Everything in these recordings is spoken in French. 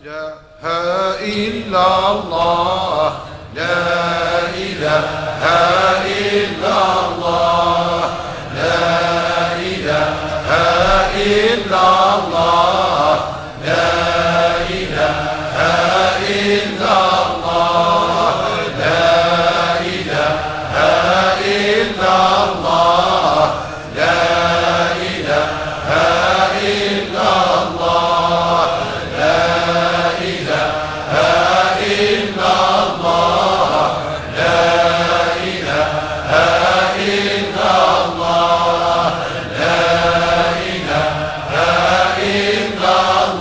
إله إلا الله لا إله إلا الله لا إله إلا الله لا إله إلا الله لا إله إلا الله لا إله إلا الله لا إله إلا الله لا إله إلا الله لا إله إلا الله لا إله إلا الله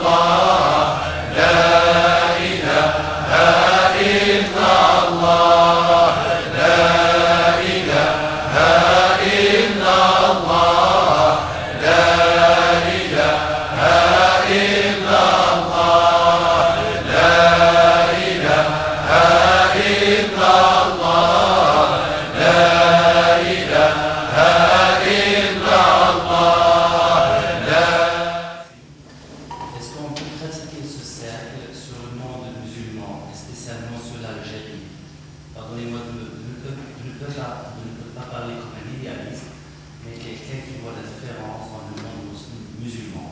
لا إله إلا الله لا إله إلا الله لا إله إلا الله لا إله إلا الله لا. Est-ce qu'on peut pratiquer ce cercle sur le monde musulman, et spécialement sur l'Algérie? Pardonnez-moi de ne pas parler comme un idéaliste, mais quelqu'un qui voit la différence dans le monde musulman.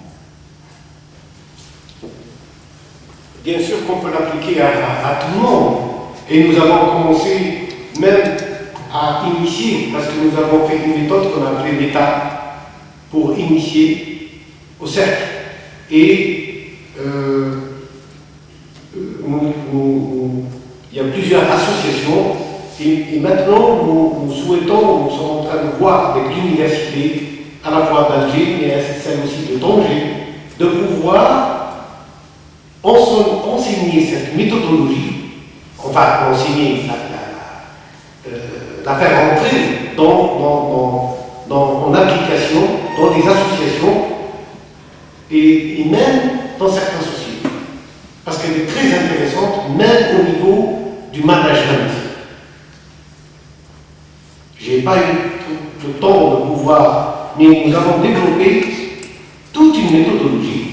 Bien sûr qu'on peut l'appliquer à tout le monde. Et nous avons commencé même à initier, parce que nous avons fait une méthode qu'on a appelée l'État pour initier au cercle. Et il y a plusieurs associations. Et maintenant, nous souhaitons, nous sommes en train de voir avec l'université, à la fois d'Alger, mais celle aussi de Tanger, de pouvoir enseigner cette méthodologie, enfin enseigner, la faire entrer en application dans des associations et même dans certaines sociétés. Parce qu'elle est très intéressante, même au niveau du management. Je n'ai pas eu le temps de pouvoir, mais nous avons développé toute une méthodologie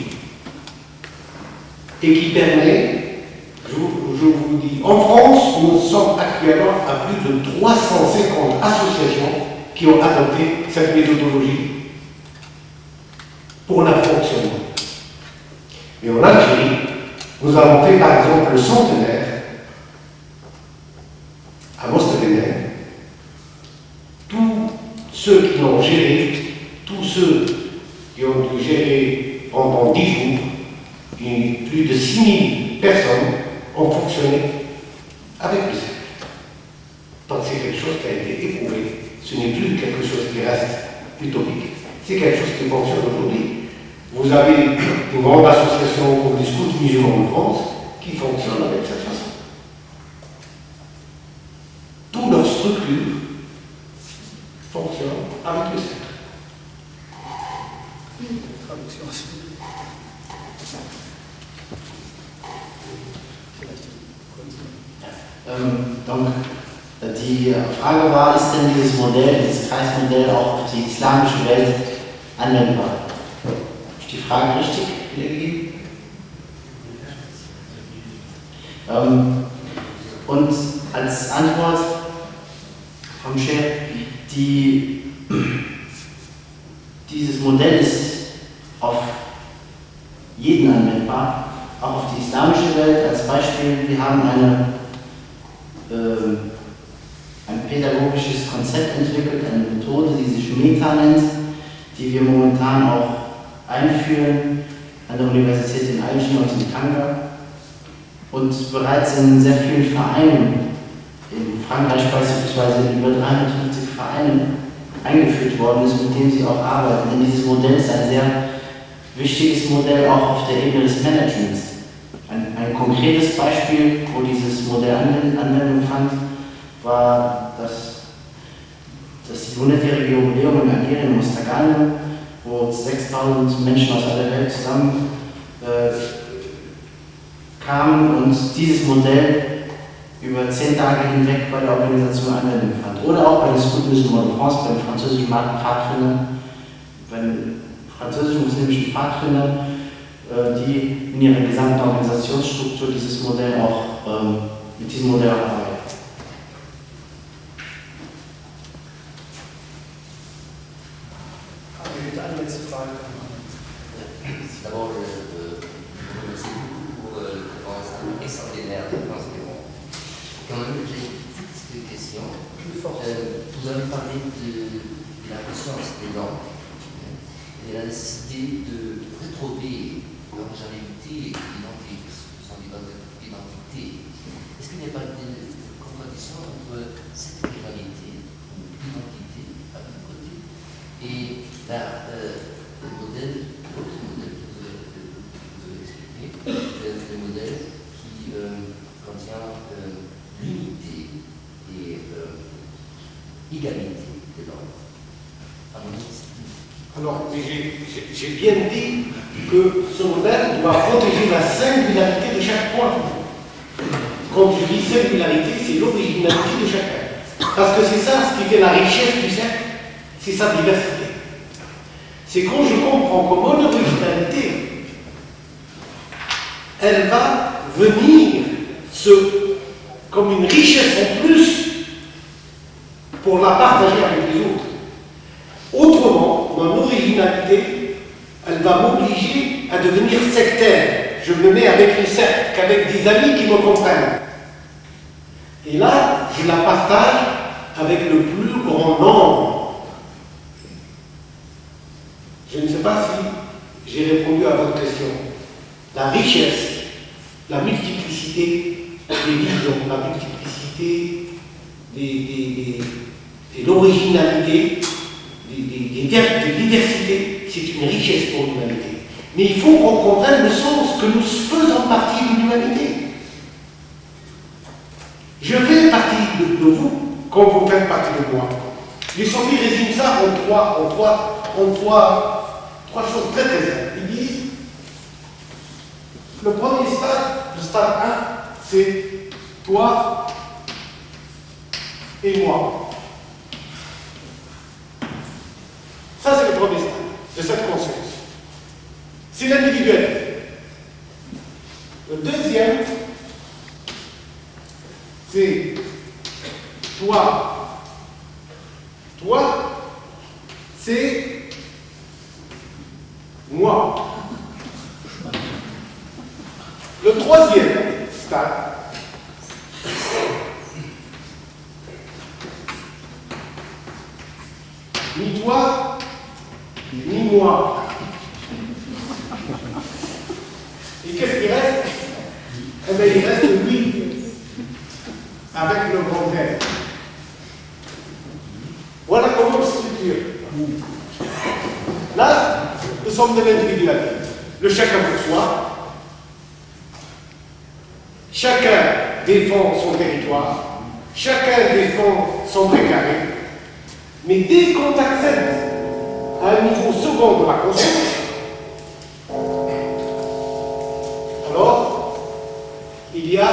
et qui permet, je vous dis, en France, nous sommes actuellement à plus de 350 associations qui ont adopté cette méthodologie pour leur fonctionnement. Et en Algérie, nous avons fait par exemple le centenaire à Mostaganem. Tous ceux qui l'ont géré, tous ceux qui ont dû gérer pendant 10 jours, et plus de 6000 personnes ont fonctionné avec le cercle. Donc c'est quelque chose qui a été éprouvé. Ce n'est plus quelque chose qui reste utopique. C'est quelque chose qui fonctionne aujourd'hui. Vous avez une grande association comme les scouts musulmans de France qui fonctionne avec cette façon. Toute leur structure fonctionne avec le cercle. Donc, die Frage war, ist denn dieses Modell, dieses Kreismodell auch auf die islamische Welt anwendbar? Ist die Frage richtig wiedergegeben? Und als Antwort vom Chef, dieses Modell ist auf jeden anwendbar, auch auf die islamische Welt. Als Beispiel, wir haben ein pädagogisches Konzept entwickelt, eine Methode, die sich Meta nennt, die wir momentan auch einführen an der Universität in Alger und in Tanger und bereits in sehr vielen Vereinen, in Frankreich beispielsweise in über 350 Vereinen eingeführt worden ist, mit denen sie auch arbeiten. Denn dieses Modell ist ein sehr wichtiges Modell auch auf der Ebene des Managements. Ein konkretes Beispiel, wo dieses Modell Anwendung fand, war das 100-jährige Jubiläum in Algerien, Mostaganem, wo 6000 Menschen aus aller Welt zusammen kamen und dieses Modell über 10 Tage hinweg bei der Organisation Anwendung fand. Oder auch bei den Scouts Musulmans de France, beim französischen Pfadfinder, bei den französischen muslimischen Pfadfindern, die in ihrer gesamten Organisationsstruktur dieses Modell auch, mit diesem Modell auch arbeiten. D'abord, je vous remercie beaucoup pour le travail extraordinaire de l'enseignement. Quand même, j'ai une petite question. Vous avez parlé de la conscience des langues et de la nécessité de retrouver l'originalité identique, son identité. Est-ce qu'il n'y a pas de contradiction entre cette originalité, l'identité à un côté, et le modèle, l'autre modèle que vous avez expliqué, le modèle qui contient l'unité et égalité des langues. À mon avis, alors, j'ai bien dit que ce modèle doit protéger la singularité de chaque point. Quand je dis singularité, c'est l'originalité de chacun. Parce que c'est ça ce qui fait la richesse du cercle, c'est sa diversité. C'est quand je comprends que mon originalité, elle va venir comme une richesse en plus pour la partager avec les autres. Autrement, mon originalité, elle va m'obliger à devenir sectaire. Je me mets avec le cercle, qu'avec des amis qui me comprennent. Et là, je la partage avec le plus grand nombre. Je ne sais pas si j'ai répondu à votre question. La richesse, la multiplicité des visions, la multiplicité de l'originalité, des diversités, c'est une richesse pour l'humanité. Mais il faut qu'on comprenne le sens, que nous faisons partie de l'humanité. Je fais partie de vous, quand vous faites partie de moi. Les Sophie résument ça en trois choses très très simples. Ils disent, le premier stade, le stade 1, c'est toi et moi. Ça, c'est le premier stade de cette conscience. C'est l'individuel. Le deuxième, c'est toi. Toi, c'est moi. Le troisième stade, ni toi, ni moi. Et qu'est-ce qui reste? Eh bien, il reste lui, avec le grand R. Voilà comment on structure. Là, nous sommes de l'individualité. Le chacun pour soi. Chacun défend son territoire. Chacun défend son précaré. Mais dès qu'on accède à un niveau second de la conscience, alors, il y a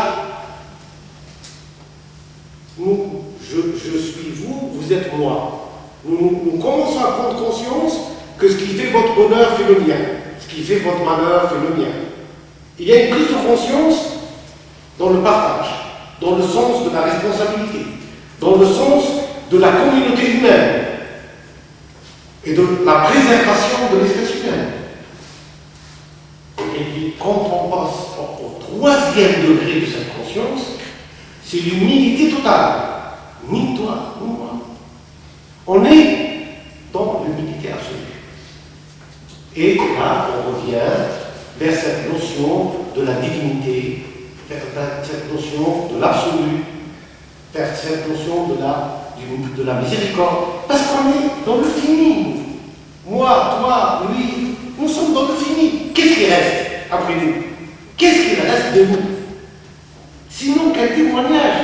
nous, je suis vous, vous êtes moi. Nous commençons à prendre conscience que ce qui fait votre bonheur fait le mien. Ce qui fait votre malheur fait le mien. Il y a une prise de conscience dans le partage, dans le sens de la responsabilité, dans le sens de la communauté humaine et de la préservation de l'espèce humaine. Et puis, quand on passe au troisième degré de cette conscience, c'est l'humilité totale. Ni toi, ni moi. On est dans l'humilité absolue. Et là, on revient vers cette notion de la divinité, vers cette notion de l'absolu, vers cette notion de la miséricorde. Parce qu'on est dans le fini. Moi, toi, lui, nous sommes dans le fini. Qu'est-ce qui reste après nous? Qu'est-ce qui reste de nous? Sinon, quel témoignage?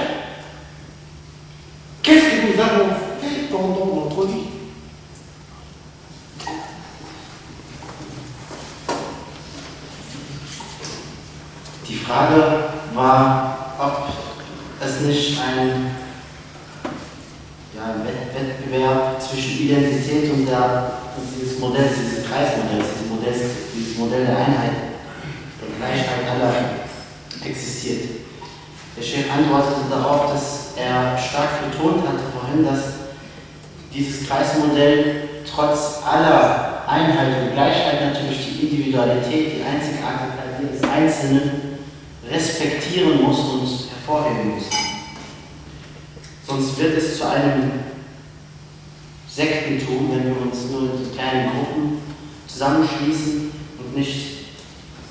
Qu'est-ce que nous avons fait pendant notre vie? Die Frage war, ob es nicht ein Wettbewerb zwischen Identität und dieses Modells, dieses Kreismodells, dieses Modell der Einheit Gleichheit aller existiert. Der Sheikh antwortete darauf, dass er stark betont hatte vorhin, dass dieses Kreismodell trotz aller Einheit und Gleichheit natürlich die Individualität, die Einzigartigkeit jedes Einzelnen respektieren muss und hervorheben muss. Sonst wird es zu einem Sektentum, wenn wir uns nur in kleinen Gruppen zusammenschließen und nicht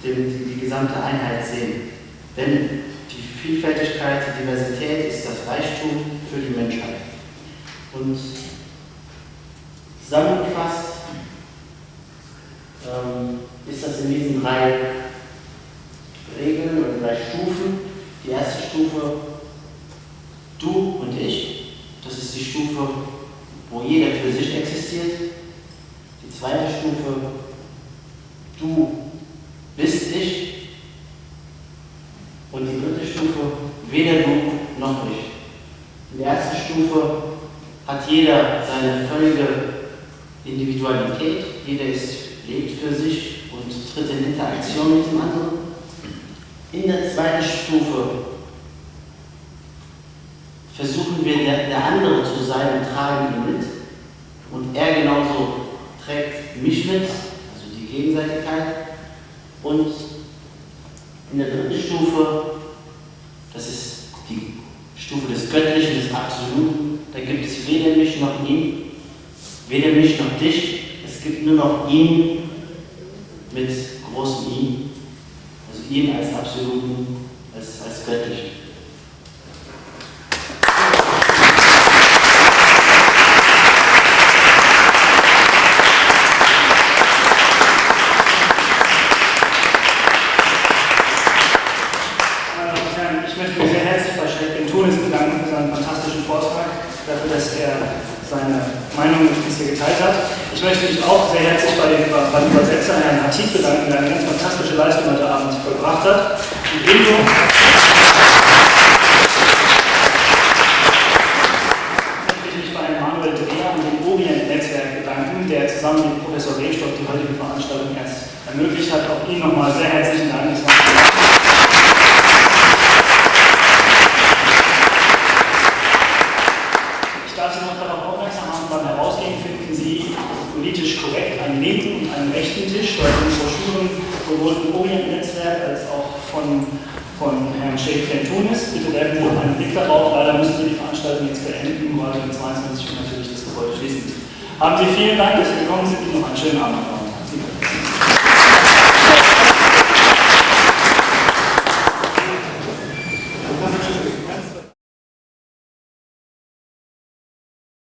die gesamte Einheit sehen. Denn die Vielfältigkeit, die Diversität ist das Reichtum für die Menschheit. Und zusammengefasst ist das in diesen 3 Regeln oder 3 Stufen. Die erste Stufe, du und ich, das ist die Stufe, wo jeder für sich existiert. Die zweite Stufe, du bist ich. Und die dritte Stufe, weder du noch ich. In der ersten Stufe hat jeder seine völlige Individualität, jeder lebt für sich und tritt in Interaktion mit dem anderen. In der zweiten Stufe versuchen wir, der andere zu sein und tragen ihn mit. Und er genauso trägt mich mit, also die Gegenseitigkeit. Und in der dritten Stufe, das ist die Stufe des Göttlichen, des Absoluten, da gibt es weder mich noch ihn, weder mich noch dich, es gibt nur noch ihn mit großem I, also ihn als Absoluten, als Göttlichen. Ich möchte mich sehr herzlich bei Sheikh Tunis bedanken für seinen fantastischen Vortrag, dafür, dass er seine Meinung mit uns hier geteilt hat. Ich möchte mich auch sehr herzlich beim Übersetzer Herrn Hatib bedanken, der eine ganz fantastische Leistung heute Abend vollbracht hat. Und ebenso möchte ich mich bei Manuel Dreher und dem Orient-Netzwerk bedanken, der zusammen mit Professor Rehstock die heutige Veranstaltung erst ermöglicht hat. Auch Ihnen nochmal sehr herzlichen Dank. Politisch korrekt einen linken und einen rechten Tisch, weil in Broschüren sowohl im Orient-Netzwerk als auch von Herrn Sheikh Tunis. Bitte werfen Sie noch einen Blick darauf. Leider müssen wir die Veranstaltung jetzt beenden, weil wir um 22 Uhr natürlich das Gebäude schließen müssen. Haben Sie vielen Dank, dass Sie gekommen sind und noch einen schönen Abend.